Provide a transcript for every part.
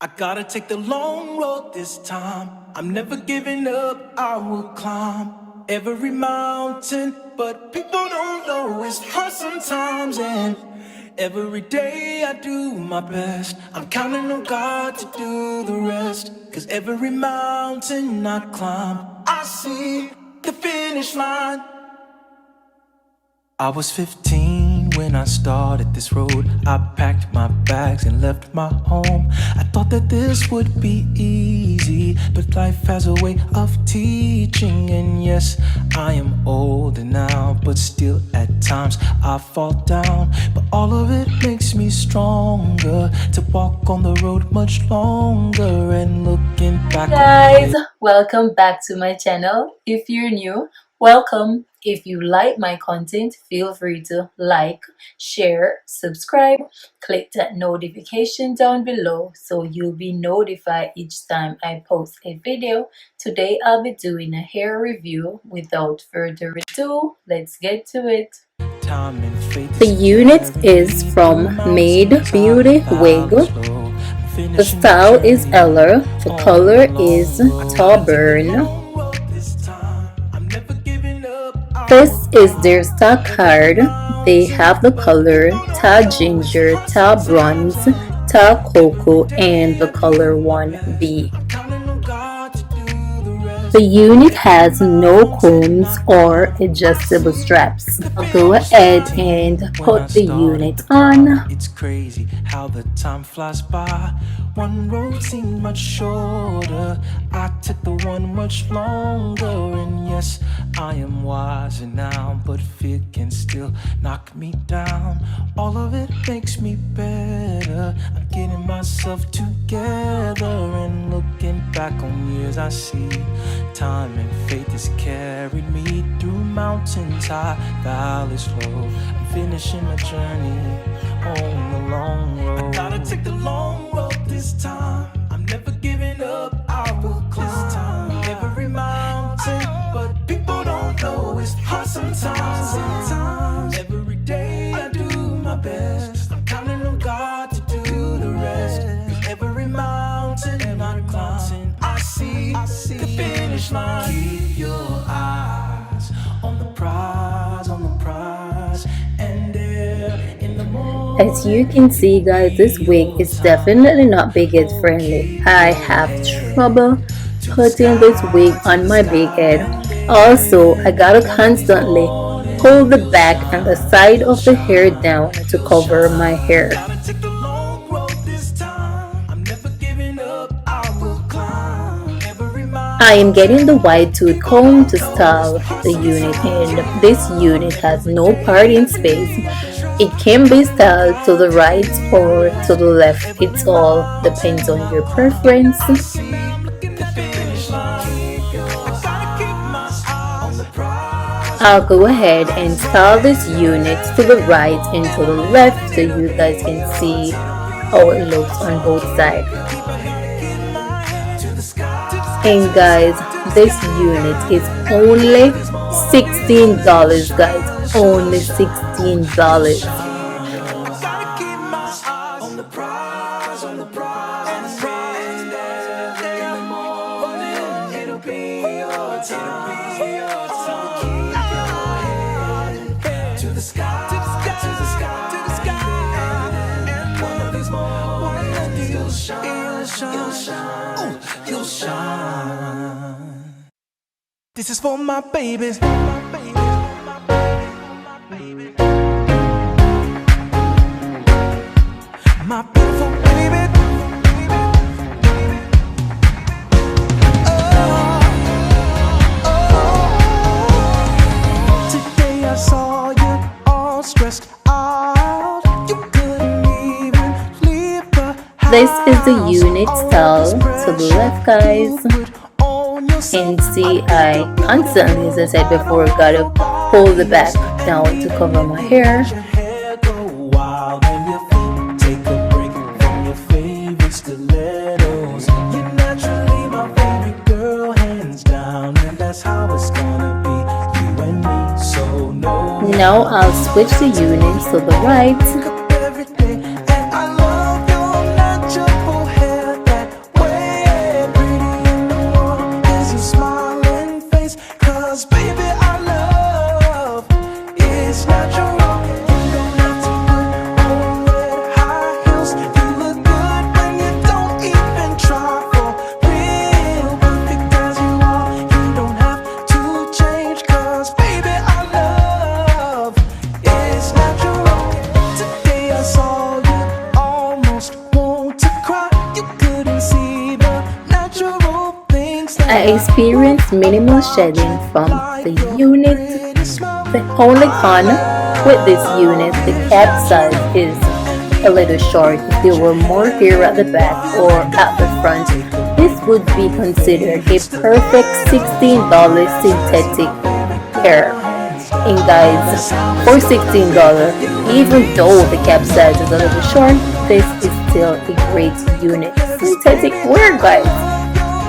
I gotta take the long road this time. I'm never giving up, I will climb every mountain. But people don't know it's hard sometimes. And every day I do my best. I'm counting on God to do the rest. Cause every mountain I climb, I see the finish line. I was 15 when I started this road. I packed my bags and left my home. I thought that this would be easy, but life has a way of teaching. And yes, I am older now, but still at times I fall down. But all of it makes me stronger to walk on the road much longer. And looking back, Guys, welcome back to my channel. If you're new, welcome. If you like my content, feel free to like, share, subscribe, click that notification down below so you'll be notified each time I post a video. Today I'll be doing a hair review. Without further ado, let's get to it. The unit is from Mayde Beauty Wig. The style is Eller. The color is Tauburn. This is their stock card. They have the color Ta Ginger, Ta Bronze, Ta Cocoa, and the color 1B. The unit has no combs or adjustable straps. I'll go ahead and put the unit on. It's crazy how the time flies by. One road seemed much shorter, I took the one much longer. And yes, I am wiser now, but fear can still knock me down. All of it makes me better. I'm getting myself together. And looking back on years I see time and faith has carried me through mountains high, valleys low. I'm finishing my journey on the long road. I gotta take the long road this time. I'm never giving up, I will climb every mountain. But people don't know it's hard sometimes. Every day I do my best. I'm counting on God to do the rest. Every mountain I climb, I see the finish line. Keep your eyes on the prize, and there in the morning. As you can see, guys, this wig is definitely not big head friendly. I have trouble putting this wig on my big head. Also, I gotta constantly pull the back and the side of the hair down to cover my hair. I am getting the wide tooth comb to style the unit, and this unit has no parting space. It can be styled to the right or to the left. It all depends on your preference. I'll go ahead and style this unit to the right and to the left so you guys can see how it looks on both sides. And guys, this unit is only $16, guys. Only $16. You'll shine. This is for my babies. My beautiful baby. Today I saw you all stressed out. You couldn't even leave the house. This is the unit style to the left, guys. And see, I constantly, as I said before, gotta pull the back down to cover my hair. Now I'll switch the units to the right. I experienced minimal shedding from the unit. The only con with this unit, the cap size is a little short. If there were more hair at the back or at the front, this would be considered a perfect $16 synthetic hair. And guys, for $16, even though the cap size is a little short, this is still a great unit. Synthetic wear, guys.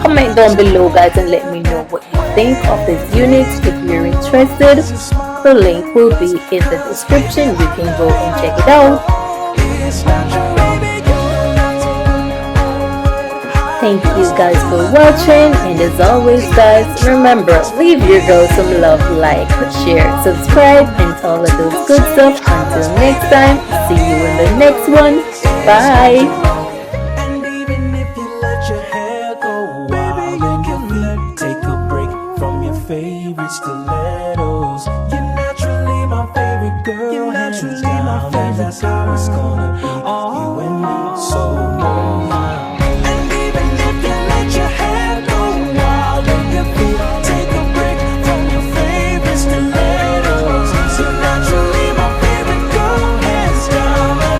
Comment down below, guys, and let me know what you think of this unit. If you're interested, the link will be in the description. You can go and check it out. Thank you guys for watching, and as always guys, remember, leave your girl some love, like, share, subscribe, and all of those good stuff. Until next time, see you in the next one. Bye. And even if you let your hair go wild, you can take a break from your favorite stilettos. You're naturally my favorite girl, hands down, and that's how it's gonna be.